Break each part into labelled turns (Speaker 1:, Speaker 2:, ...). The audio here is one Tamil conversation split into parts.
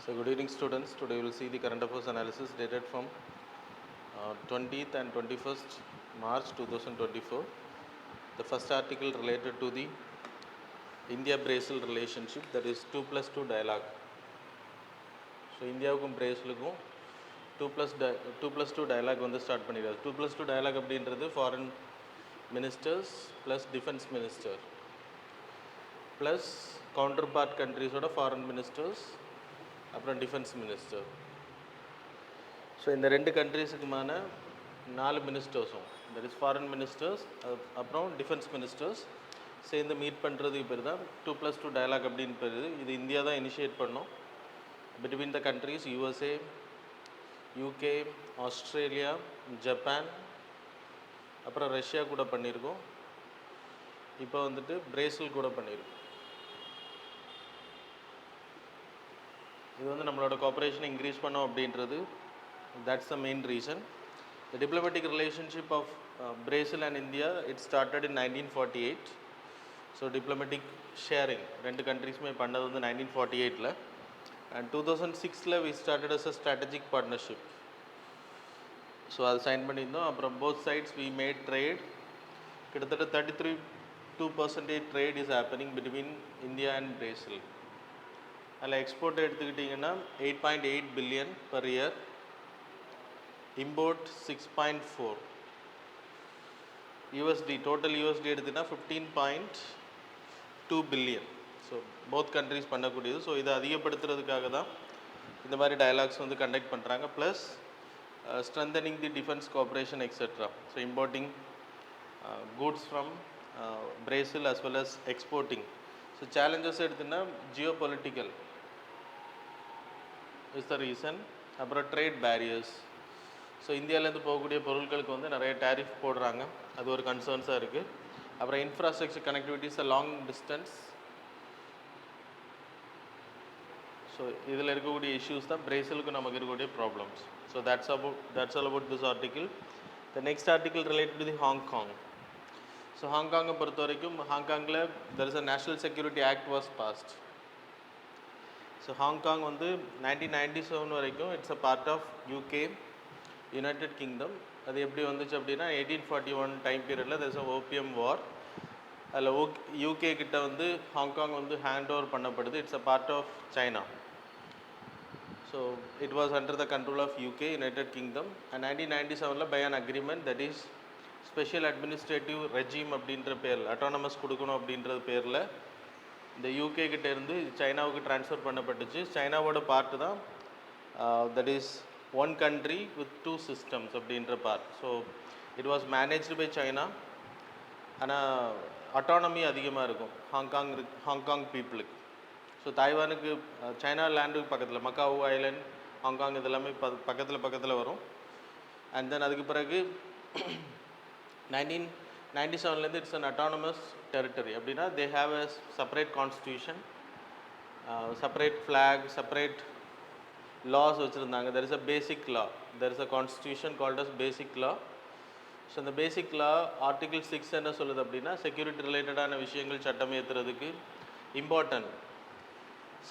Speaker 1: So good evening students. Today we will see the current affairs analysis dated from 20th and 21st March 2024. The first article related to the India-Brazil relationship, that is 2+2 dialogue. So இந்தியாவுக்கும் பிரேசிலுக்கும் 2+2 dialogue வந்து ஸ்டார்ட் பண்ணிடுறாரு. 2+2 dialogue அப்படின்றது foreign ministers plus defence minister plus counterpart கண்ட்ரிஸோட ஃபாரின் மினிஸ்டர்ஸ் அப்புறம் டிஃபென்ஸ் மினிஸ்டர். ஸோ இந்த ரெண்டு கண்ட்ரீஸுக்குமான 4 மினிஸ்டர்ஸும், தட் இஸ் ஃபாரின் மினிஸ்டர்ஸ் அப்புறம் டிஃபென்ஸ் மினிஸ்டர்ஸ் சேர்ந்து மீட் பண்ணுறதுக்கு பேர் தான் 2+2 dialogue அப்படின்னு பேர். இது இந்தியா தான் இனிஷியேட் பண்ணோம். Between the countries USA, UK, Australia, Japan, அப்புறம் ரஷ்யா கூட பண்ணியிருக்கோம். இப்போ வந்துட்டு பிரேசில் கூட பண்ணியிருக்கோம். இது வந்து நம்மளோட கோஆப்ரேஷனை இன்க்ரீஸ் பண்ணோம் அப்படின்றது, that's the main reason. The diplomatic relationship of Brazil and India, it started in 1948. So diplomatic sharing ரெண்டு கண்ட்ரீஸுமே பண்ணது வந்து 1948ல, and 2006ல we started as a strategic partnership. So அது சைன் பண்ணியிருந்தோம். அப்புறம் both sides we made trade. கிட்டத்தட்ட 33% trade is happening between India and Brazil. அதில் எக்ஸ்போர்ட் எடுத்துக்கிட்டிங்கன்னா 8.8 billion per year, import 6.4, USD total USD எடுத்துக்கிட்டா 15.2 பில்லியன். ஸோ போத் கண்ட்ரிஸ் பண்ணக்கூடியது. ஸோ இதை அதிகப்படுத்துறதுக்காக தான் இந்த மாதிரி டயலாக்ஸ் வந்து கண்டக்ட் பண்ணுறாங்க. Plus strengthening the defence cooperation etcetera. So importing goods from Brazil as well as exporting. So challenges எடுத்துன்னா geopolitical is the reason. அப்புறம் ட்ரேட் பேரியர்ஸ். ஸோ இந்தியாவிலேருந்து போகக்கூடிய பொருட்களுக்கு வந்து நிறைய டேரிஃப் போடுறாங்க, அது ஒரு கன்சர்ன்ஸாக இருக்குது. அப்புறம் infrastructure connectivities long distance. So இதில் இருக்கக்கூடிய இஷ்யூஸ் தான் பிரேசிலுக்கு நமக்கு இருக்கக்கூடிய problems. So that's all about this article. The next article related to the Hong Kong. So ஹாங்காங்கை பொறுத்த வரைக்கும் ஹாங்காங்கில் there is a National Security Act was passed. So Hong Kong வந்து 1997 வரைக்கும் it's a part of UK, United Kingdom. அது எப்படி வந்துச்சு அப்படின்னா 1841 டைம் பீரியடில் there is a opium war. அதில் UK கிட்ட வந்து ஹாங்காங் வந்து ஹேண்ட் ஓவர் பண்ணப்படுது. It's a part of China. So it was under the control of UK, United Kingdom. And 1997ல் by an agreement, that is special administrative regime அப்படின்ற பேரில், அட்டானமஸ் கொடுக்கணும் அப்படின்றது பேரில் இந்த UK கிட்ட இருந்து சைனாவுக்கு ட்ரான்ஸ்ஃபர் பண்ணப்பட்டுச்சு. சைனாவோட பார்ட்டு தான் that is one country with 2 systems அப்படின்ற part. So it was managed by China. ஆனால் அட்டானமி அதிகமாக இருக்கும் ஹாங்காங் பீப்புளுக்கு. ஸோ தாய்வானுக்கு சைனா லேண்டுக்கு பக்கத்தில் மக்காவு ஐலண்ட், ஹாங்காங் இதெல்லாமே பக்கத்தில் வரும். அண்ட் தென் அதுக்கு பிறகு 1997லேருந்து இட்ஸ் அன் அட்டானமஸ் டெரிட்டரி. அப்படின்னா they have a separate constitution, separate flag, separate laws வச்சுருந்தாங்க. There is a basic law, there is a constitution called as basic law. So இந்த பேசிக் லா ஆர்டிகிள் 6 என்ன சொல்லுது அப்படின்னா, செக்யூரிட்டி ரிலேட்டடான விஷயங்கள் சட்டம் ஏற்றுறதுக்கு இம்பார்ட்டன்ட்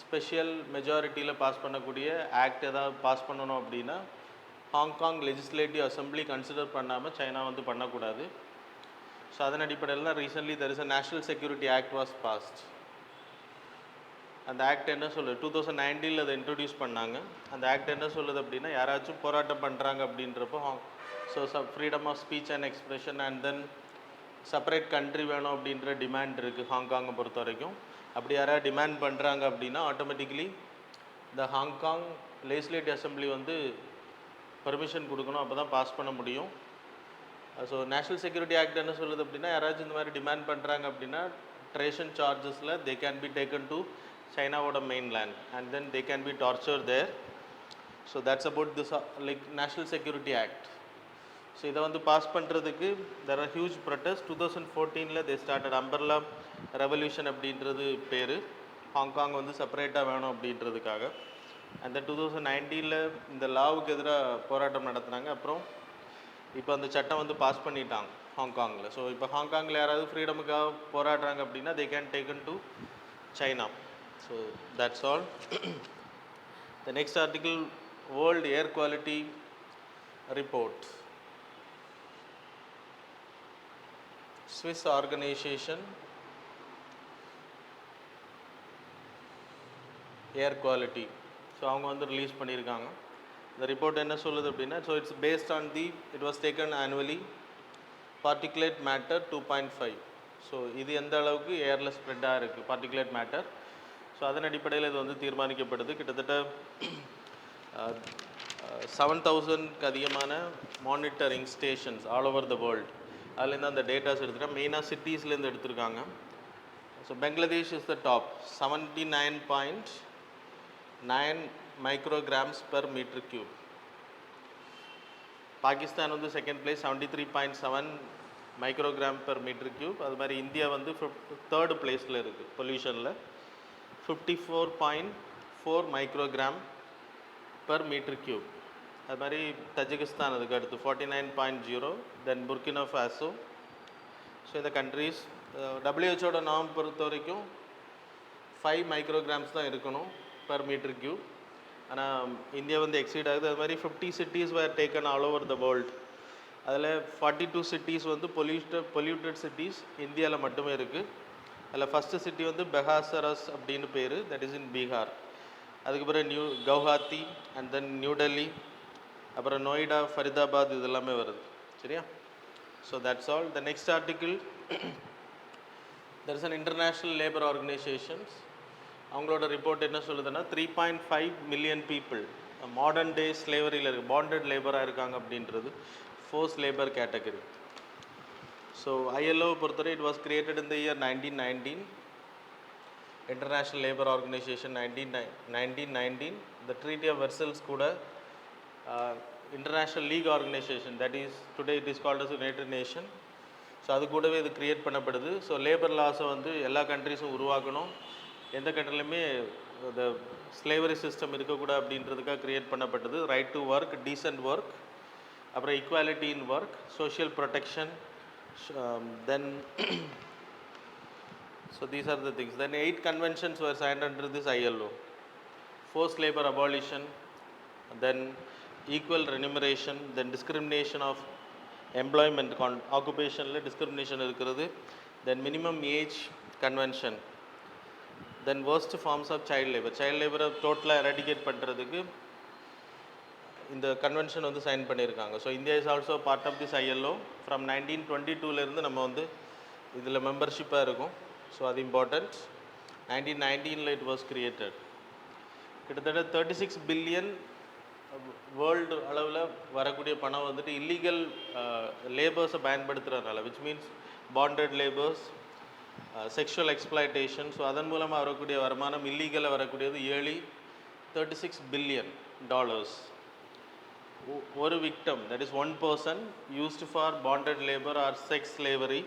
Speaker 1: ஸ்பெஷல் மெஜாரிட்டியில் பாஸ் பண்ணக்கூடிய ஆக்ட் ஏதாவது பாஸ் பண்ணணும் அப்படின்னா ஹாங்காங் லெஜிஸ்லேட்டிவ் அசம்பிளி கன்சிடர் பண்ணாமல் சைனா வந்து பண்ணக்கூடாது. ஸோ அதன் அடிப்படையில் தான் recently there is a national security act was past. அந்த ஆக்ட் என்ன சொல்லுது, 2019 அதை இன்ட்ரடியூஸ் பண்ணாங்க. அந்த ஆக்ட் என்ன சொல்லுது அப்படின்னா, யாராச்சும் போராட்டம் பண்ணுறாங்க அப்படின்றப்போ so freedom of speech and expression and then separate country வேணும் அப்படின்ற டிமாண்ட் இருக்குது ஹாங்காங்கை பொறுத்த வரைக்கும். அப்படி யாராவது டிமாண்ட் பண்ணுறாங்க அப்படின்னா ஆட்டோமேட்டிக்கலி இந்த ஹாங்காங் லெஜிஸ்லேட்டிவ் அசம்பிளி வந்து பர்மிஷன் கொடுக்கணும், அப்போ தான் பாஸ் பண்ண முடியும். ஸோ நேஷ்னல் செக்யூரிட்டி ஆக்ட் என்ன சொல்லுது அப்படின்னா, யாராச்சும் இந்த மாதிரி டிமாண்ட் பண்ணுறாங்க அப்படின்னா ட்ரேஷன் சார்ஜஸில் they can be taken to சைனாவோட mainland and then they can be torture there. So that's about this like national security act. So இதை வந்து பாஸ் பண்ணுறதுக்கு தெர் ஆர் ஹியூஜ் ப்ரொட்டஸ்ட். 2014ல் தே ஸ்டார்டட் அம்பர்லா ரெவல்யூஷன் அப்படின்றது பேர். ஹாங்காங் வந்து செப்பரேட்டாக வேணும் அப்படின்றதுக்காக. அந்த 2019ல் இந்த லாவுக்கு எதிராக போராட்டம் நடத்துனாங்க. அப்புறம் இப்போ அந்த சட்டம் வந்து பாஸ் பண்ணிட்டாங்க ஹாங்காங்கில். ஸோ இப்போ ஹாங்காங்கில் யாராவது ஃப்ரீடமுக்காக போராடுறாங்க அப்படின்னா they can taken to China. So that's all. The next article, World Air Quality Report. Swiss organization, air quality. So அவங்க வந்து ரிலீஸ் பண்ணியிருக்காங்க. இந்த ரிப்போர்ட் என்ன சொல்லுது அப்படின்னா, so it's based on the it was taken annually particulate matter 2.5. So இது எந்த அளவுக்கு ஏரில் ஸ்ப்ரெட்டாக இருக்குது பார்ட்டிகுலேட் மேட்டர். ஸோ அதன் அடிப்படையில் இது வந்து தீர்மானிக்கப்படுது. கிட்டத்தட்ட 7,000க்கு அதிகமான monitoring stations all over the world, அதுலேருந்து அந்த டேட்டாஸ் எடுத்துகிட்டா மெயினாக சிட்டிஸ்லேருந்து எடுத்திருக்காங்க. So Bangladesh is the top, 79.9 micrograms per meter cube. Pakistan வந்து second place 73.7 microgram per meter cube. அது மாதிரி இந்தியா வந்து தேர்டு பிளேஸில் இருக்குது பொல்யூஷனில், 54.4 மைக்ரோகிராம் per meter cube. அது மாதிரி தஜிகிஸ்தான் அதுக்கு அடுத்து 49.0, தென் புர்கினா ஃபாசோ. ஸோ இந்த கண்ட்ரீஸ் WHO நார்ம் பொறுத்த வரைக்கும் 5 மைக்ரோகிராம்ஸ் தான் இருக்கணும் per meter cube. ஆனால் இந்தியா வந்து எக்ஸீட் ஆகுது. அது மாதிரி 50 cities were taken all over the world. அதில் 42 சிட்டிஸ் வந்து பொல்யூட்டட் சிட்டிஸ் இந்தியாவில் மட்டுமே இருக்குது. அதில் ஃபஸ்ட்டு சிட்டி வந்து பெகாசரஸ் அப்படின்னு பேர், தட் இஸ் இன் பீகார். அதுக்கு பிறகு கவுஹாத்தி அண்ட் தென் நியூ டெல்லி, அப்புறம் நொய்டா, ஃபரிதாபாத், இது எல்லாமே வருது. சரியா? So that's all. The next article, there is an international labour organisations. அவங்களோட ரிப்போர்ட் என்ன சொல்லுதுன்னா, 3.5 மில்லியன் பீப்புள் மாடர்ன் டே ஸ்லேவரியில் இருக்குது, பாண்டட் லேபராக இருக்காங்க அப்படின்றது ஃபோர்ஸ் லேபர் கேட்டகரி. ஸோ ஐஎல்ஓவை பொறுத்தவரை it was created in the year 1919, international labour organisation 1919. The treaty of Versailles கூட international league organisation, that is today it is called as United Nation. So அது கூடவே இது க்ரியேட் பண்ணப்படுது. ஸோ லேபர் லாஸை வந்து எல்லா கண்ட்ரிஸும் உருவாக்கணும், எந்த கண்ட்ரிலையுமே இந்த ஸ்லேவரி சிஸ்டம் இருக்கக்கூடாது அப்படின்றதுக்காக க்ரியேட் பண்ணப்பட்டது. Right to work, decent work, அப்புறம் equality in work, social protection, then so these are the things. Then 8 conventions were signed under this ILO. Forced labor abolition, then equal remuneration, then discrimination of employment, occupational discrimination இருக்கிறது, then minimum age convention, then worst forms of child labor டோட்டலாக எராடிகேட் பண்ணுறதுக்கு இந்த கன்வென்ஷன் வந்து சைன் பண்ணியிருக்காங்க. So India is also part of this ILO. From 1922 நம்ம வந்து இதில் மெம்பர்ஷிப்பாக இருக்கும். ஸோ அது இம்பார்ட்டண்ட். 1919 it was created. கிட்டத்தட்ட 36 பில்லியன் வேர்ல்டு அளவில் வரக்கூடிய பணம் வந்துட்டு இல்லீகல் லேபர்ஸை பயன்படுத்துகிறதுனால, which means bonded labours, sexual exploitation. So அதன் மூலமாக வரக்கூடிய வருமானம் இல்லீகலாக வரக்கூடியது ஏர்லி $36 billion. ஒரு victim, that is one person used for bonded labour or sex slavery,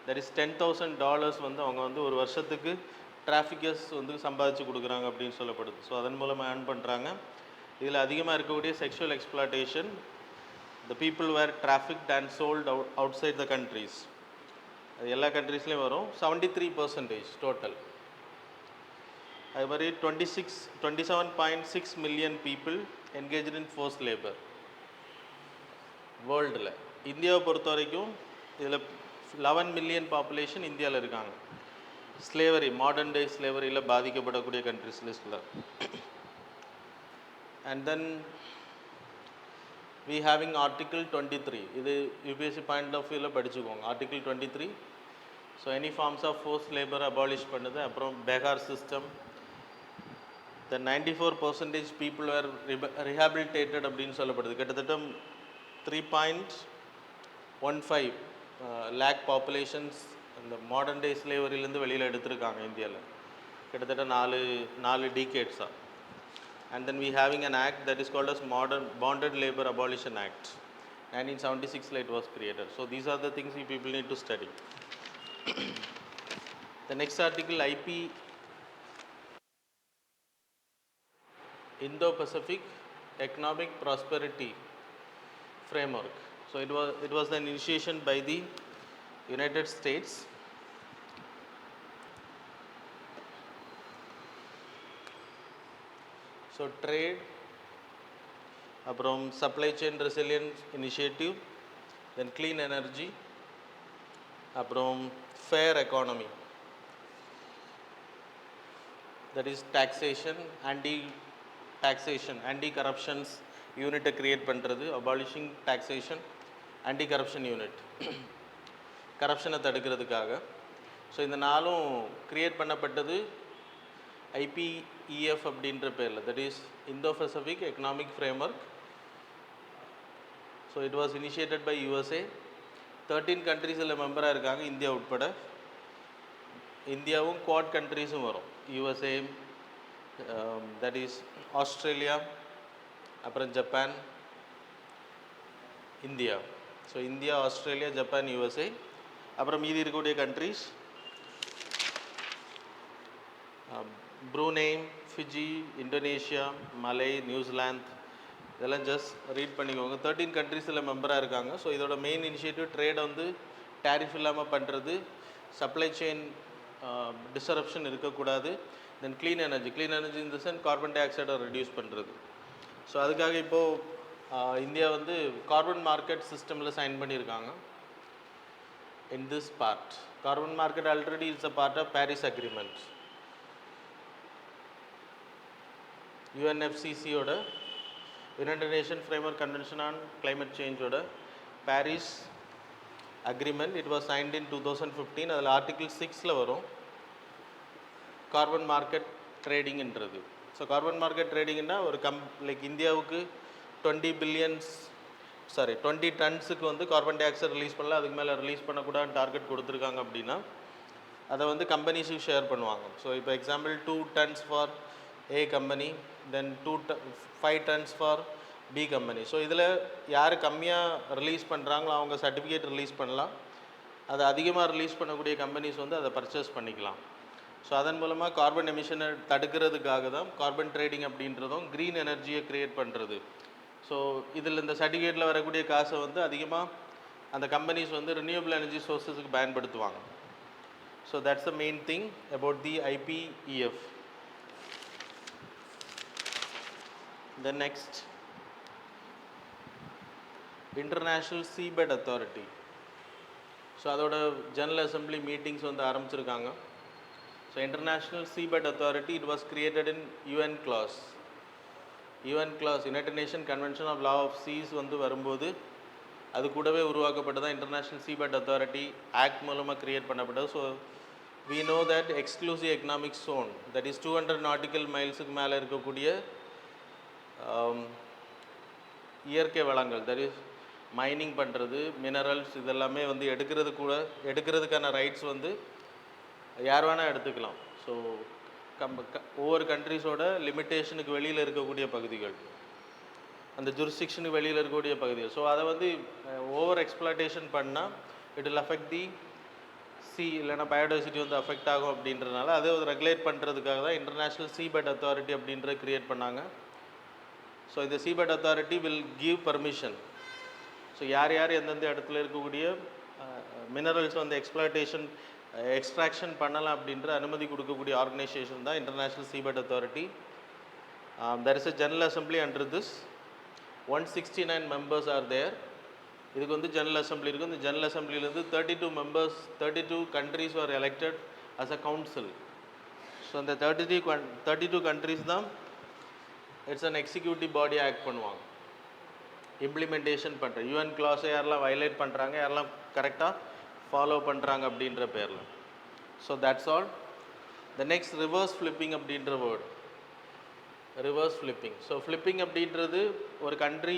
Speaker 1: that is $10,000 வந்து அவங்க வந்து ஒரு வருஷத்துக்கு டிராஃபிக்கர்ஸ் வந்து சம்பாதிச்சு கொடுக்குறாங்க அப்படின்னு சொல்லப்படுது. ஸோ அதன் மூலமாக ஏர்ன் பண்ணுறாங்க. இதில் அதிகமாக இருக்கக்கூடிய sexual exploitation, the people were trafficked and sold outside the countries. அது எல்லா கண்ட்ரீஸ்லேயும் வரும். 73% டோட்டல். அது மாதிரி 27.6 million people engaged in forced labour வேர்ல்டில். இந்தியாவை பொறுத்த வரைக்கும் இதில் 11 மில்லியன் பாப்புலேஷன் இந்தியாவில் இருக்காங்க ஸ்லேவரி, மாடர்ன் டே ஸ்லேவரியில் பாதிக்கப்படக்கூடிய கண்ட்ரிஸ் லிஸ்ட்டில். And then we having article 23. இது யூபிஎஸ்சி பாயிண்ட் ஆஃப் வியூவில் படிச்சுக்கோங்க. Article 23. So any forms of force labour abolish பண்ணுது. அப்புறம் begar system, the 94% people are rehabilitated அப்படின்னு சொல்லப்படுது. கிட்டத்தட்ட 3.15 லேக் பாப்புலேஷன்ஸ் இந்த மாடர்ன் டே ஸ்லேவரியிலேருந்து வெளியில் எடுத்திருக்காங்க இந்தியாவில், கிட்டத்தட்ட 4 டீகேட்ஸாக. And then we having an act that is called as Modern Bonded Labor Abolition Act. 1976 it was created. So these are the things you people need to study. The next article, IP Indo-Pacific Economic Prosperity Framework. So it was an initiation by the United States. So trade, அப்புறம் supply chain resilience initiative, then clean energy, அப்புறம் fair economy, that is taxation, anti corruptions யூனிட்டை கிரியேட் பண்ணுறது, abolishing taxation, anti corruption unit, கரப்ஷனை தடுக்கிறதுக்காக. ஸோ இந்த நாளும் கிரியேட் பண்ணப்பட்டது IPEF அப்படின்ற பேரில், that is Indo Pacific economic framework. So it was initiated by USA. 13 கண்ட்ரீஸில் மெம்பராக இருக்காங்க, இந்தியா உட்பட. இந்தியாவும் குவாட் கண்ட்ரீஸும் வரும், USA, தட் இஸ் ஆஸ்திரேலியா, அப்புறம் Japan, India. So India, Australia, Japan, USA, அப்புறம் மீதி இருக்கக்கூடிய கண்ட்ரீஸ் ப்ரூனே, ஃபிஜி, இந்தோனேஷியா, மலை, நியூசிலாந்து. இதெல்லாம் ஜஸ்ட் ரீட் பண்ணிக்கோங்க. 13 கண்ட்ரீஸில் மெம்பராக இருக்காங்க. ஸோ இதோட மெயின் இனிஷியேட்டிவ் ட்ரேடை வந்து டேரிஃப் இல்லாமல் பண்ணுறது, சப்ளை செயின் டிஸ்டரப்ஷன் இருக்கக்கூடாது, then clean energy in the sense carbon டை ஆக்சைடை ரெடியூஸ் பண்ணுறது. ஸோ அதுக்காக இப்போது இந்தியா வந்து கார்பன் மார்க்கெட் சிஸ்டமில் சைன் பண்ணியிருக்காங்க. In this part carbon market already it's a part of Paris agreement. UNFCCயோட, United Nation framework convention on climate சேஞ்சோட Paris agreement, it was signed in 2015. அதில் ஆர்டிகிள் 6 வரும் கார்பன் மார்க்கெட் ட்ரேடிங்ன்றது. ஸோ கார்பன் மார்க்கெட் ட்ரேடிங்னா ஒரு லைக் இந்தியாவுக்கு 20 டன்ஸுக்கு வந்து கார்பன் டை ஆக்சைடு ரிலீஸ் பண்ணல, அதுக்கு மேலே ரிலீஸ் பண்ணக்கூடாதுன்னு டார்கெட் கொடுத்துருக்காங்க அப்படின்னா அதை வந்து கம்பெனிஸுக்கு ஷேர் பண்ணுவாங்க. ஸோ இப்போ example 2 tons for A company, then 5 tons for B company. So இதில் யார் கம்மியாக ரிலீஸ் பண்ணுறாங்களோ அவங்க சர்டிஃபிகேட் ரிலீஸ் பண்ணலாம். அதை அதிகமாக ரிலீஸ் பண்ணக்கூடிய கம்பெனிஸ் வந்து அதை பர்ச்சேஸ் பண்ணிக்கலாம். ஸோ அதன் மூலமாக கார்பன் எமிஷனை தடுக்கிறதுக்காக தான் கார்பன் ட்ரேடிங் அப்படின்றதும் க்ரீன் எனர்ஜியை க்ரியேட் பண்ணுறது. ஸோ இதில் இந்த சர்டிஃபிகேட்டில் வரக்கூடிய காசை வந்து அதிகமாக அந்த கம்பெனிஸ் வந்து ரினியூவபிள் எனர்ஜி சோர்ஸஸுக்கு பயன்படுத்துவாங்க. So that's the main thing about the IPEF. The next, International Seabed Authority. So அதோட ஜெனரல் அசம்பிளி மீட்டிங்ஸ் வந்து ஆரம்பிச்சிருக்காங்க. So international seabed authority, it was created in UN clause. United nation convention of law of seas வந்து வரும்போது அது கூடவே உருவாக்கப்பட்டதான் இன்டர்நேஷ்னல் சீபெட் அத்தாரிட்டி ஆக்ட் மூலமாக கிரியேட் பண்ணப்பட்டது. So we know that exclusive economic zone, that is 200 nautical மைல்ஸுக்கு மேலே இருக்கக்கூடிய இயற்கை வளங்கள், தட் இஸ் மைனிங் பண்ணுறது, மினரல்ஸ், இதெல்லாமே வந்து எடுக்கிறதுக்கான ரைட்ஸ் வந்து யார் வேணால் எடுத்துக்கலாம். ஸோ ஒவ்வொரு கண்ட்ரிஸோட லிமிட்டேஷனுக்கு வெளியில் இருக்கக்கூடிய பகுதிகள், அந்த ஜூரிஸ்டிக்ஷனுக்கு வெளியில் இருக்கக்கூடிய பகுதிகள். ஸோ அதை வந்து ஓவர் எக்ஸ்ப்ளாய்டேஷன் பண்ணால் it will affect the C, இல்லைனா பயோடைவர்சிட்டி வந்து அஃபெக்ட் ஆகும் அப்படின்றனால அதை ரெகுலேட் பண்ணுறதுக்காக தான் இன்டர்நேஷ்னல் சீபெட் அத்தாரிட்டி அப்படின்ற கிரியேட் பண்ணாங்க. ஸோ இந்த seabed authority will give permission. So யார் எந்தெந்த இடத்துல இருக்கக்கூடிய மினரல்ஸ் வந்து எக்ஸ்ட்ராக்ஷன் பண்ணலாம் அப்படின்ற அனுமதி கொடுக்கக்கூடிய ஆர்கனைசேஷன் தான் international seabed authority. There is a general assembly under this. 169 members are there. இதுக்கு வந்து ஜெனரல் அசம்பிளி இருக்குது. இந்த ஜெனரல் அசம்பிளிலேருந்து 32 countries are elected as a council. So அந்த 32 countries தான் it's an executive body act பண்ணுவாங்க, இம்ப்ளிமெண்டேஷன் பண்ணுற. UN clause யாரெல்லாம் வயலேட் பண்ணுறாங்க, யாரெல்லாம் கரெக்டாக ஃபாலோ பண்ணுறாங்க அப்படின்ற பேரில். So that's all. The next reverse flipping அப்படின்ற word, reverse flipping. So flipping அப்படின்றது ஒரு கண்ட்ரி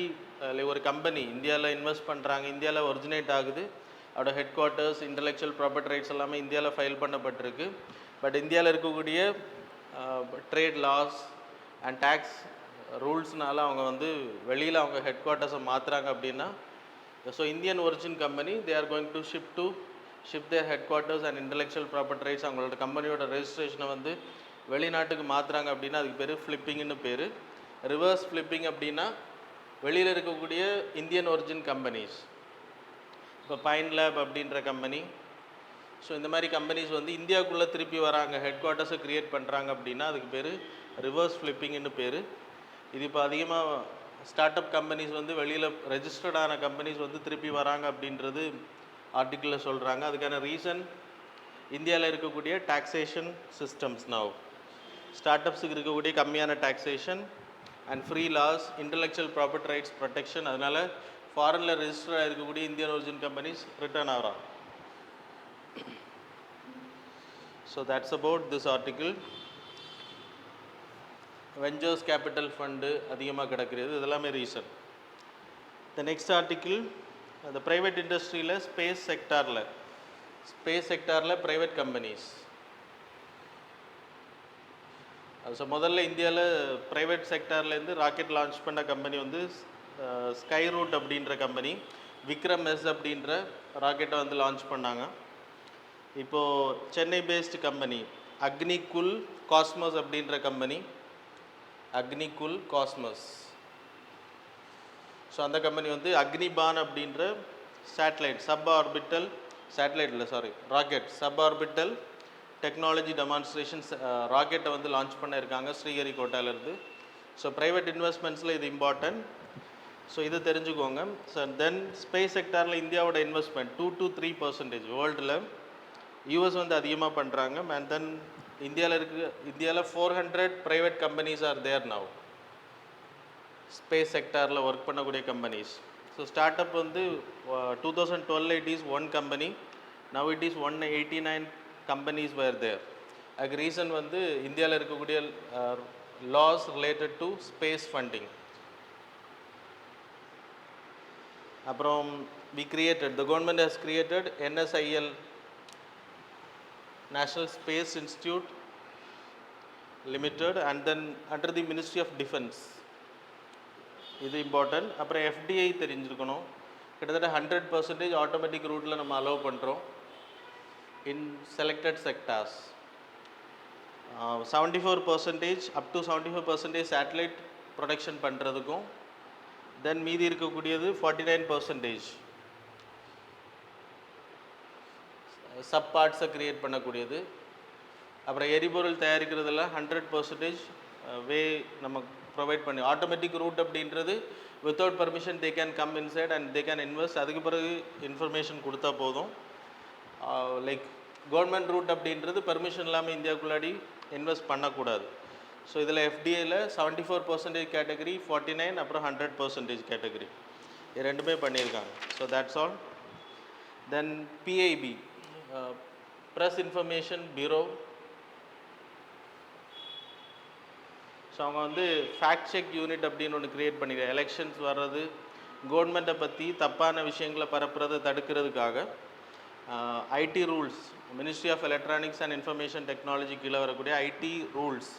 Speaker 1: இல்லை ஒரு கம்பெனி இந்தியாவில் இன்வெஸ்ட் பண்ணுறாங்க, இந்தியாவில் ஒரிஜினேட் ஆகுது, அதோட headquarters, intellectual property rights எல்லாமே இந்தியாவில் ஃபைல் பண்ணப்பட்டிருக்கு. பட் இந்தியாவில் இருக்கக்கூடிய ட்ரேட் லாஸ் அண்ட் டேக்ஸ் ரூல்ஸ்னால அவங்க வந்து வெளியில் அவங்க ஹெட் குவார்ட்டர்ஸை மாற்றுறாங்க அப்படின்னா, so Indian origin company they are going to ship their headquarters and intellectual property rights, அவங்களோட கம்பெனியோட ரெஜிஸ்ட்ரேஷனை வந்து வெளிநாட்டுக்கு மாற்றுறாங்க அப்படின்னா அதுக்கு பேர் ஃப்ளிப்பிங்னு பேர். ரிவர்ஸ் ஃப்ளிப்பிங் அப்படின்னா வெளியில் இருக்கக்கூடிய இந்தியன் ஒரிஜின் கம்பெனிஸ், இப்போ பைன் லேப் அப்படின்ற கம்பெனி, ஸோ இந்த மாதிரி கம்பெனிஸ் வந்து இந்தியாவுக்குள்ளே திருப்பி வராங்க, ஹெட் குவார்ட்டர்ஸை க்ரியேட் பண்ணுறாங்க அப்படின்னா அதுக்கு பேர் ரிவர்ஸ் ஃப்ளிப்பிங்னு பேர். இது இப்போ அதிகமாக ஸ்டார்ட் அப் கம்பெனிஸ் வந்து வெளியில் ரெஜிஸ்டர்டான கம்பெனிஸ் வந்து திருப்பி வராங்க அப்படின்றது ஆர்டிக்கிளில் சொல்கிறாங்க. அதுக்கான ரீசன் இந்தியாவில் இருக்கக்கூடிய டாக்ஸேஷன் சிஸ்டம்ஸ். நவ் ஸ்டார்ட் அப்ஸுக்கு இருக்கக்கூடிய கம்மியான taxation and free laws, intellectual property rights protection, அதனால் ஃபாரினில் ரெஜிஸ்டர் ஆகிருக்கக்கூடிய இந்தியன் ஒரிஜின் கம்பெனிஸ் ரிட்டர்ன் ஆகிறாங்க. So that's about this article. Ventures capital fund அதிகமாக கிடக்கிறது, இதெல்லாமே ரீசன். த நெக்ஸ்ட் ஆர்டிக்கிள், அந்த ப்ரைவேட் இண்டஸ்ட்ரியில் ஸ்பேஸ் செக்டாரில் ப்ரைவேட் கம்பெனிஸ். ஸோ முதல்ல இந்தியாவில் ப்ரைவேட் செக்டார்லேருந்து ராக்கெட் லான்ச் பண்ண கம்பெனி வந்து ஸ்கை ரூட் அப்படின்ற கம்பெனி. விக்ரம் எஸ் அப்படின்ற ராக்கெட்டை வந்து லான்ச் பண்ணாங்க. இப்போது Chennai based company Agnikul Cosmos அப்படின்ற கம்பெனி, அக்னிகுல் காஸ்மஸ். ஸோ அந்த கம்பெனி வந்து அக்னிபான் அப்படின்ற rocket sub orbital technology demonstrations ராக்கெட்டை வந்து லான்ச் பண்ண இருக்காங்க ஸ்ரீஹரிகோட்டாலேருந்து. ஸோ ப்ரைவேட் இன்வெஸ்ட்மெண்ட்ஸில் இது இம்பார்ட்டன்ட். ஸோ இது தெரிஞ்சுக்கோங்க. ஸோ தென் ஸ்பேஸ் செக்டாரில் இந்தியாவோட இன்வெஸ்ட்மெண்ட் 2 to 3% வேர்ல்டில். யூஎஸ் வந்து அதிகமாக பண்ணுறாங்க. அண்ட் தென் இந்தியாவில் 400 private companies are there now. Space செக்டாரில் ஒர்க் பண்ணக்கூடிய கம்பெனிஸ். ஸோ ஸ்டார்ட் அப் வந்து 2012 it is 1 company, now it is 189 companies were there. அதுக்கு ரீசன் வந்து இந்தியாவில் இருக்கக்கூடிய laws related to space funding. அப்புறம் the government has created NSIL, National Space Institute Limited, and then under the Ministry of Defense. இது இம்பார்ட்டன்ட். அப்புறம் FDI தெரிஞ்சிருக்கணும். கிட்டத்தட்ட 100% ஆட்டோமேட்டிக் ரூட்டில் நம்ம அலோவ் பண்ணுறோம் in selected sectors. 74% up to 74% satellite production பண்ணுறதுக்கும், தென் மீதி இருக்கக்கூடியது 49% சப் பார்ட்ஸை க்ரியேட் பண்ணக்கூடியது. அப்புறம் எரிபொருள் தயாரிக்கிறதுல 100% வே நம்ம ப்ரொவைட் பண்ணி. ஆட்டோமேட்டிக் ரூட் அப்படின்றது without permission they can come inside and they can invest. அதுக்கு பிறகு இன்ஃபர்மேஷன் கொடுத்தா போதும். லைக் கவர்மெண்ட் ரூட் அப்படின்றது பர்மிஷன் இல்லாமல் இந்தியாவுக்குள்ளாடி இன்வெஸ்ட் பண்ணக்கூடாது. ஸோ இதில் FDIயில் 74% கேட்டகரி, 49 அப்புறம் 100% கேட்டகரி, இது ரெண்டுமே பண்ணியிருக்காங்க. So that's all. Then PIB, press information bureau. So அவங்க வந்து ஃபேக்ட் செக் யூனிட் அப்படின்னு ஒன்று க்ரியேட் பண்ணியிருக்காங்க. எலெக்ஷன்ஸ் வர்றது, கவர்மெண்ட்டை பற்றி தப்பான விஷயங்களை பரப்புறதை தடுக்கிறதுக்காக IT rules, ministry of electronics and information technology கீழே வரக்கூடிய ஐடி ரூல்ஸ்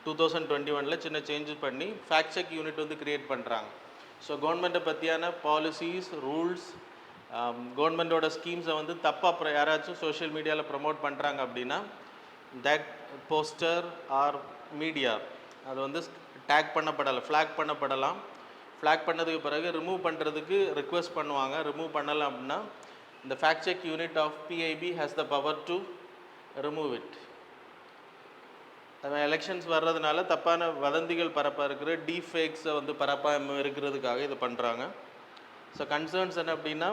Speaker 1: 2021 சின்ன சேஞ்சஸ் பண்ணி ஃபேக்ட் செக் யூனிட் வந்து க்ரியேட் பண்ணுறாங்க. ஸோ கவர்மெண்ட்டை பற்றியான பாலிசிஸ், ரூல்ஸ், கவர்மெண்ட்டோட ஸ்கீம்ஸை வந்து தப்பாக யாராச்சும் சோஷியல் மீடியாவில் ப்ரமோட் பண்ணுறாங்க அப்படின்னா தட் போஸ்டர் ஆர் மீடியா அது வந்து டேக் பண்ணப்படலாம், ஃப்ளாக் பண்ணப்படலாம். ஃப்ளாக் பண்ணதுக்கு பிறகு ரிமூவ் பண்ணுறதுக்கு ரிக்வெஸ்ட் பண்ணுவாங்க. ரிமூவ் பண்ணலாம் அப்படின்னா இந்த fact check unit of PIB has the power to remove it. Elections வர்றதுனால தப்பான வதந்திகள் பரப்பாக இருக்கிற டீஃபேக்ஸை வந்து பரப்பாக இருக்கிறதுக்காக இது பண்ணுறாங்க. ஸோ கன்சர்ன்ஸ் என்ன அப்படின்னா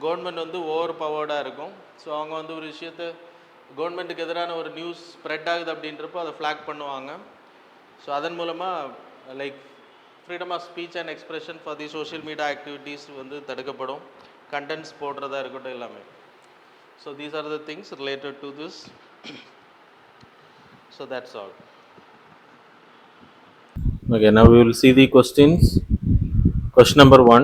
Speaker 1: கவர்மெண்ட் வந்து ஓவர் பவர்டாக இருக்கும். ஸோ அவங்க வந்து ஒரு விஷயத்தை கவர்மெண்ட்டுக்கு எதிரான ஒரு நியூஸ் ஸ்ப்ரெட் ஆகுது அப்படின்றப்போ அதை ஃப்ளாக் பண்ணுவாங்க. ஸோ அதன் மூலமாக like freedom of speech and expression for the social media activities வந்து தடுக்கப்படும். கண்டென்ட்ஸ் போடுறதா இருக்கட்டும் எல்லாமே. So these are the things related to this. So that's all. Okay, now we will see the questions. Question number 1.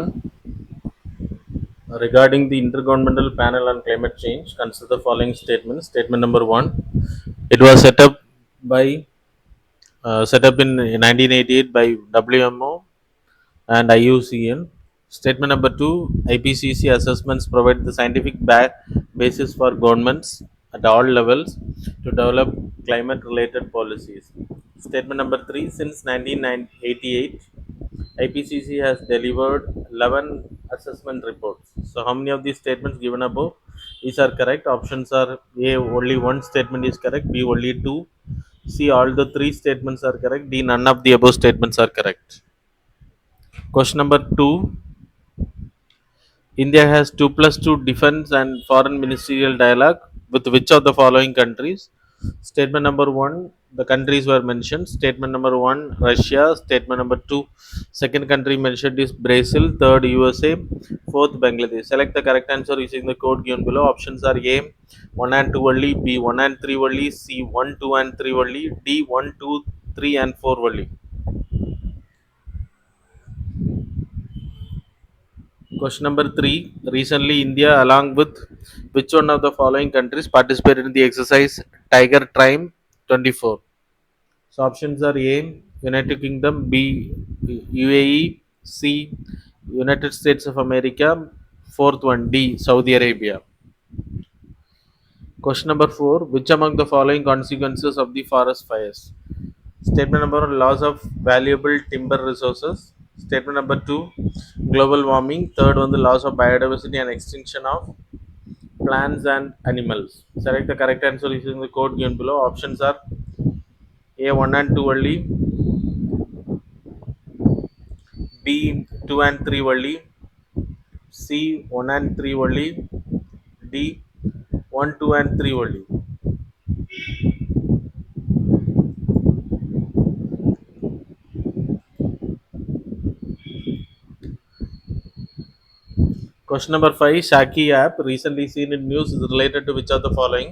Speaker 1: Regarding the Intergovernmental Panel on Climate Change, consider the following statements. Statement number 1. It was set up in 1988 by WMO and IUCN. Statement number 2. IPCC assessments provide the scientific basis for governments at all levels to develop climate related policies. Statement number 3. Since 1988, IPCC has delivered 11 assessment reports. So how many of these statements given above these are correct? Options are A, only one statement is correct, B, only 2, C, all the three statements are correct. D, none of the above statements are correct. Question number 2. India has 2 plus 2 defense and foreign ministerial dialogue with which of the following countries? Statement number 1, the countries were mentioned. Statement number 1, Russia. Statement number 2, second country mentioned is Brazil. Third, USA. Fourth, Bangladesh. Select the correct answer using the code given below. Options are A, 1 and 2 only, B, 1 and 3 only, C, 1, 2 and 3 only, D, 1, 2, 3 and 4 only. Question number 3. Recently, India, along with which one of the following countries, participated in the exercise Tiger Trim 24? So, options are A, United Kingdom, B, UAE, C, United States of America, fourth one, D, Saudi Arabia. Question number 4. Which among the following consequences of the forest fires? Statement number 1, loss of valuable timber resources. Statement number 2, global warming. Third one, the loss of biodiversity and extinction of plants and animals. Select the correct answer using the code given below. Options are A, 1 and 2 only, B, 2 and 3 only, C, 1 and 3 only, D, 1, 2 and 3 only. Question number 5, Shaki app recently seen in news is related to which of the following?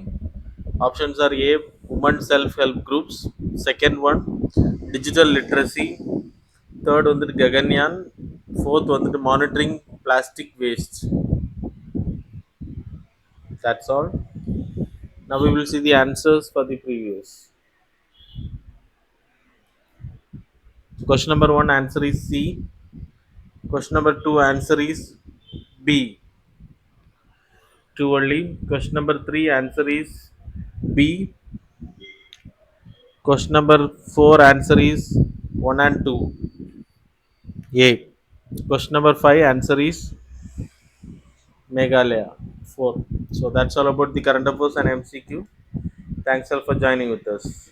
Speaker 1: Options are A, women self help groups. Second one, digital literacy. Third one, Gaganyaan. Fourth one, monitoring plastic waste. That's all. Now we will see the answers for the previous. Question number 1, answer is C. Question number 2, answer is B. Too early. Question number 3, answer is B. Question number 4, answer is 1 and 2. A. Question number 5, answer is Meghalaya. 4. So that's all about the current affairs and MCQ. Thanks all for joining with us.